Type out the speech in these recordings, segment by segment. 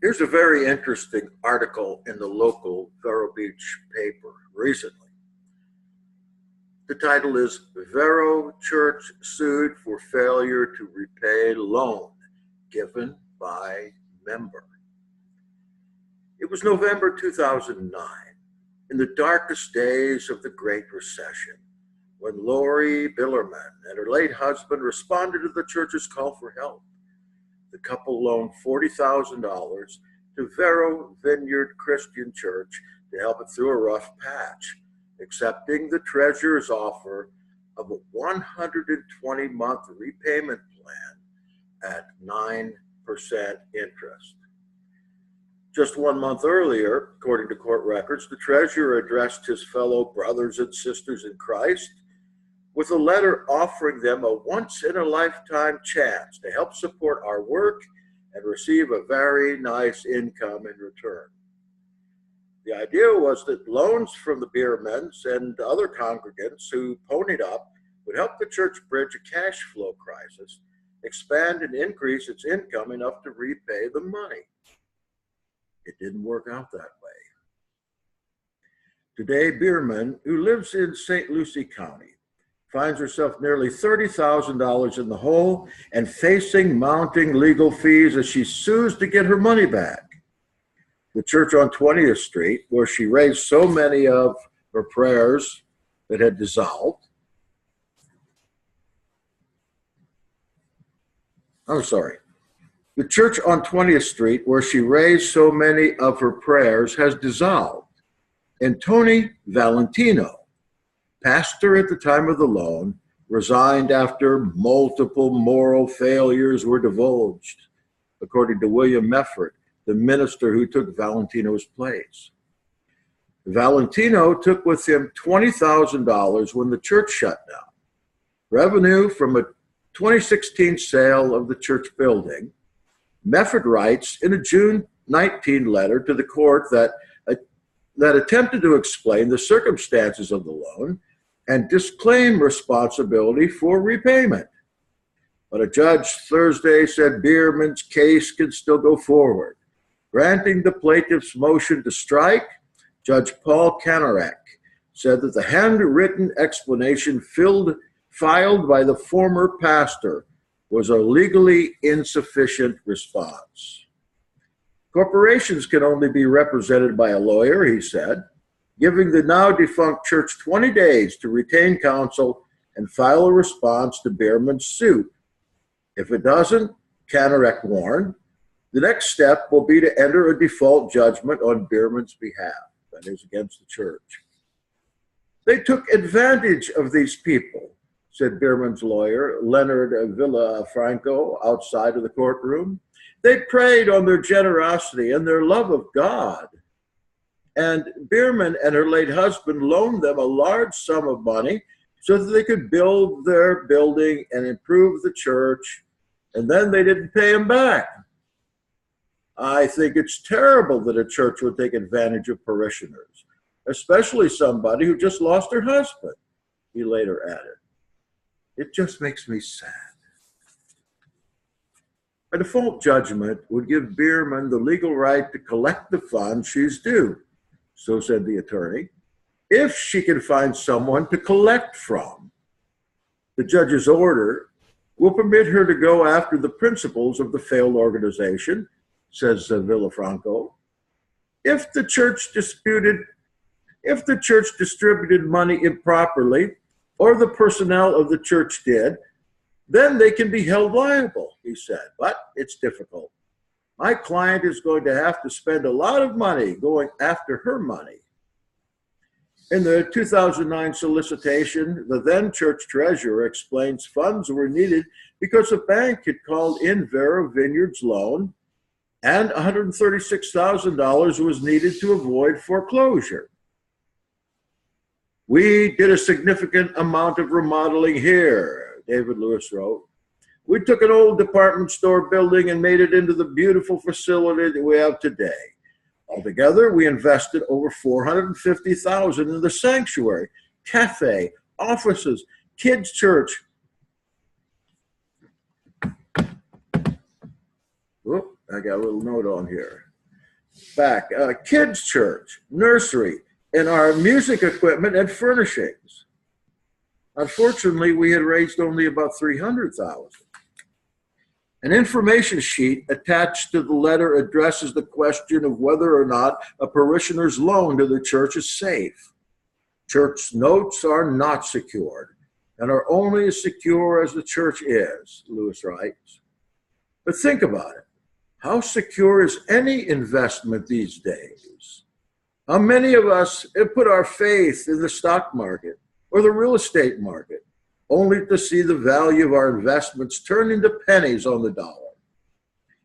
Here's a very interesting article in the local Vero Beach paper recently. The title is Vero Church Sued for Failure to Repay Loan Given by Member. It was November 2009, in the darkest days of the Great Recession, when Lori Billerman and her late husband responded to the church's call for help. The couple loaned $40,000 to Vero Vineyard Christian Church to help it through a rough patch, accepting the treasurer's offer of a 120-month repayment plan at 9% interest. Just 1 month earlier, according to court records, the treasurer addressed his fellow brothers and sisters in Christ with a letter offering them a once-in-a-lifetime chance to help support our work and receive a very nice income in return. The idea was that loans from the Biermans and other congregants who ponied up would help the church bridge a cash flow crisis, expand and increase its income enough to repay the money. It didn't work out that way. Today, Bierman, who lives in St. Lucie County, finds herself nearly $30,000 in the hole and facing mounting legal fees as she sues to get her money back. The church on 20th Street, where she raised so many of her prayers that had dissolved. The church on 20th Street, where she raised so many of her prayers, has dissolved. And Tony Valentino, pastor at the time of the loan, resigned after multiple moral failures were divulged, according to William Meffert, the minister who took Valentino's place. Valentino took with him $20,000 when the church shut down. Revenue from a 2016 sale of the church building. Meffert writes in a June 19 letter to the court that attempted to explain the circumstances of the loan and disclaim responsibility for repayment. But a judge Thursday said Bierman's case can still go forward. Granting the plaintiff's motion to strike, Judge Paul Kanarek said that the handwritten explanation filed by the former pastor was a legally insufficient response. Corporations can only be represented by a lawyer, he said, giving the now defunct church 20 days to retain counsel and file a response to Bierman's suit. If it doesn't, Kanarek warned, the next step will be to enter a default judgment on Bierman's behalf, that is, against the church. They took advantage of these people, said Bierman's lawyer, Leonard Villafranco, outside of the courtroom. They preyed on their generosity and their love of God. And Bierman and her late husband loaned them a large sum of money so that they could build their building and improve the church, and then they didn't pay him back. I think it's terrible that a church would take advantage of parishioners, especially somebody who just lost her husband, he later added. It just makes me sad. A default judgment would give Bierman the legal right to collect the funds she's due, so said the attorney, if she can find someone to collect from. The judge's order will permit her to go after the principals of the failed organization, says Villafranco. If the church distributed money improperly, or the personnel of the church did, then they can be held liable, he said, but it's difficult. My client is going to have to spend a lot of money going after her money. In the 2009 solicitation, the then church treasurer explains funds were needed because a bank had called in Vero Vineyard's loan and $136,000 was needed to avoid foreclosure. We did a significant amount of remodeling here, David Lewis wrote. We took an old department store building and made it into the beautiful facility that we have today. Altogether, we invested over $450,000 in the sanctuary, cafe, offices, kids' church. Whoop, I got a little note on here. kids' church, nursery, and our music equipment and furnishings. Unfortunately, we had raised only about $300,000. An information sheet attached to the letter addresses the question of whether or not a parishioner's loan to the church is safe. Church notes are not secured and are only as secure as the church is, Lewis writes. But think about it. How secure is any investment these days? How many of us have put our faith in the stock market or the real estate market, only to see the value of our investments turn into pennies on the dollar?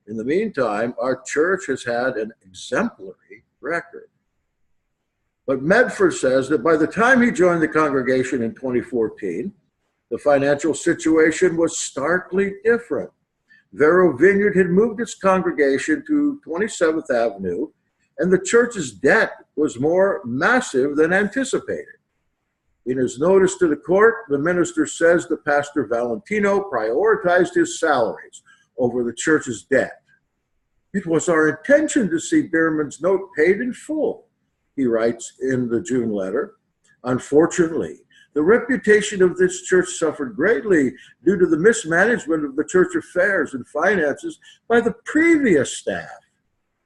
In the meantime, our church has had an exemplary record. But Medford says that by the time he joined the congregation in 2014, the financial situation was starkly different. Vero Vineyard had moved its congregation to 27th Avenue, and the church's debt was more massive than anticipated. In his notice to the court, the minister says that Pastor Valentino prioritized his salaries over the church's debt. It was our intention to see Bierman's note paid in full, he writes in the June letter. Unfortunately, the reputation of this church suffered greatly due to the mismanagement of the church affairs and finances by the previous staff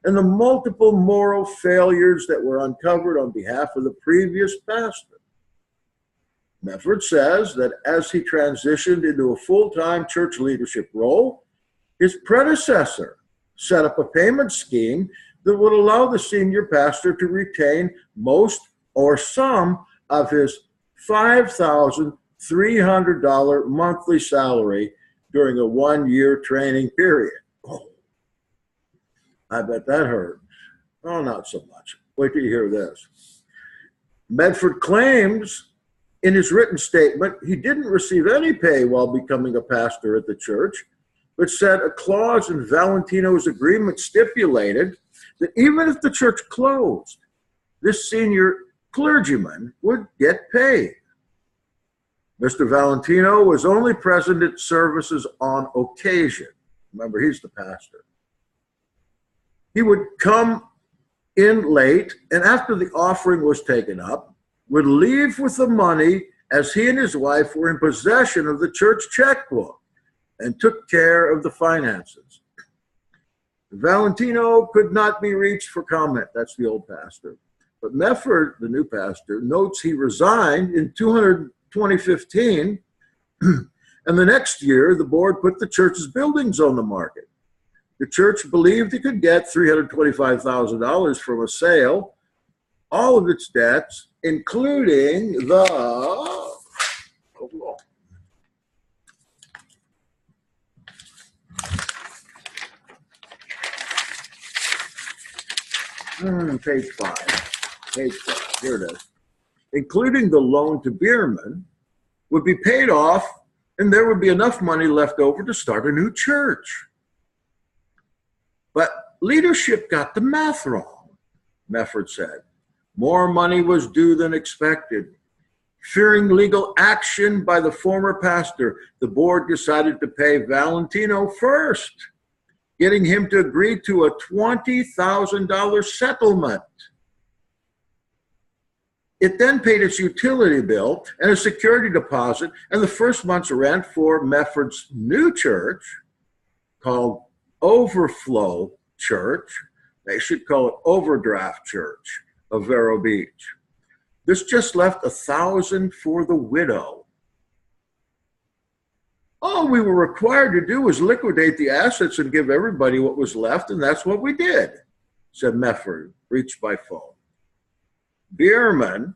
and the multiple moral failures that were uncovered on behalf of the previous pastor. Medford says that as he transitioned into a full-time church leadership role, his predecessor set up a payment scheme that would allow the senior pastor to retain most or some of his $5,300 monthly salary during a one-year training period. Oh, I bet that hurt. Oh, not so much. Wait till you hear this. Medford claims in his written statement he didn't receive any pay while becoming a pastor at the church, but said a clause in Valentino's agreement stipulated that even if the church closed, this senior clergyman would get paid. Mr. Valentino was only present at services on occasion. Remember, he's the pastor. He would come in late, and after the offering was taken up, would leave with the money as he and his wife were in possession of the church checkbook and took care of the finances. Valentino could not be reached for comment. That's the old pastor. But Medford, the new pastor, notes he resigned in 2015, and the next year the board put the church's buildings on the market. The church believed it could get $325,000 from a sale, all of its debts, including the page 5, here it is, including the loan to Bierman, would be paid off, and there would be enough money left over to start a new church. But leadership got the math wrong, Medford said. More money was due than expected. Fearing legal action by the former pastor, the board decided to pay Valentino first, getting him to agree to a $20,000 settlement. It then paid its utility bill and a security deposit and the first month's rent for Medford's new church called Overflow Church. They should call it Overdraft Church of Vero Beach. This just left $1,000 for the widow. All we were required to do was liquidate the assets and give everybody what was left, and that's what we did, said Medford, reached by phone. Bierman,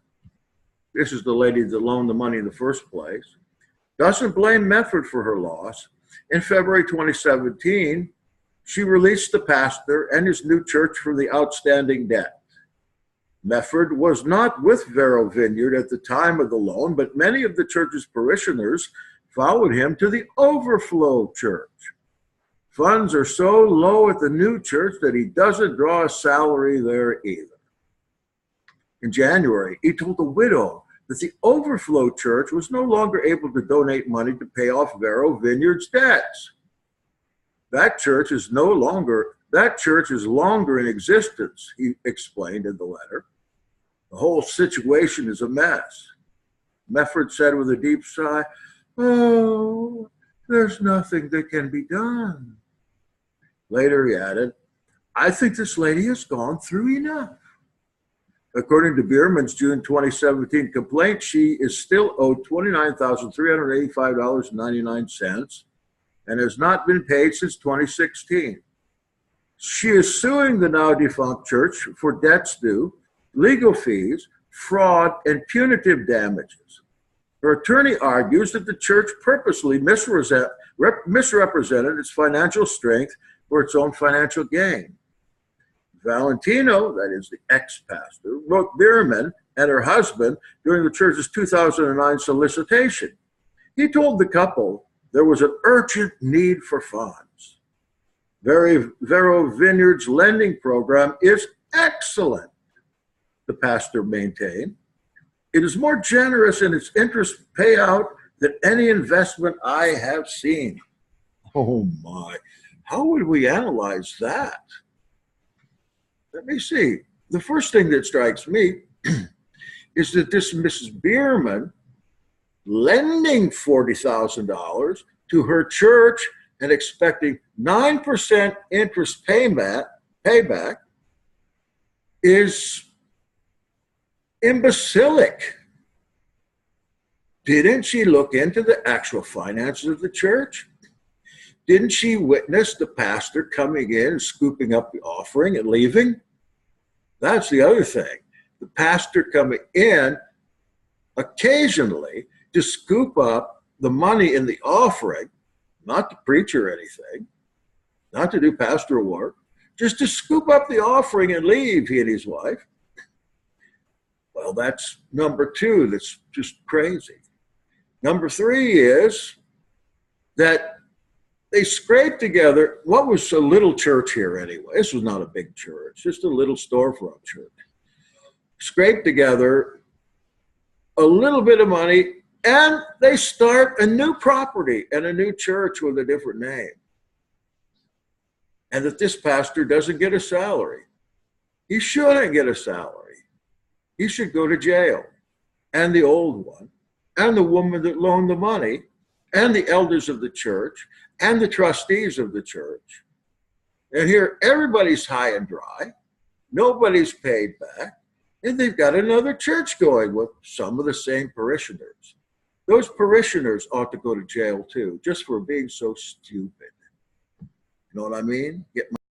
this is the lady that loaned the money in the first place, doesn't blame Medford for her loss. In February 2017, she released the pastor and his new church from the outstanding debt. Medford was not with Vero Vineyard at the time of the loan, but many of the church's parishioners followed him to the Overflow Church. Funds are so low at the new church that he doesn't draw a salary there either. In January, he told the widow that the Overflow Church was no longer able to donate money to pay off Vero Vineyard's debts. That church is no longer That church is longer in existence, he explained in the letter. The whole situation is a mess. Mefford said with a deep sigh, "Oh, there's nothing that can be done." Later he added, "I think this lady has gone through enough." According to Bierman's June 2017 complaint, she is still owed $29,385.99 and has not been paid since 2016. She is suing the now defunct church for debts due, legal fees, fraud, and punitive damages. Her attorney argues that the church purposely misrepresented its financial strength for its own financial gain. Valentino, that is the ex-pastor, wrote Bierman and her husband during the church's 2009 solicitation. He told the couple there was an urgent need for funds. Vero Vineyard's lending program is excellent, the pastor maintained. It is more generous in its interest payout than any investment I have seen. Oh my, how would we analyze that? Let me see. The first thing that strikes me is that this Mrs. Bierman lending $40,000 to her church and expecting 9% interest payback is imbecilic. Didn't she look into the actual finances of the church? Didn't she witness the pastor coming in, scooping up the offering and leaving? That's the other thing. The pastor coming in occasionally to scoop up the money in the offering, not to preach or anything, not to do pastoral work, just to scoop up the offering and leave, he and his wife. Well, that's number two. That's just crazy. Number three is that they scraped together what was a little church here anyway. This was not a big church, just a little storefront church. Scraped together a little bit of money, and they start a new property and a new church with a different name. And that this pastor doesn't get a salary. He shouldn't get a salary. He should go to jail. And the old one, and the woman that loaned the money, and the elders of the church, and the trustees of the church. And here, everybody's high and dry. Nobody's paid back. And they've got another church going with some of the same parishioners. Those parishioners ought to go to jail too, just for being so stupid. You know what I mean?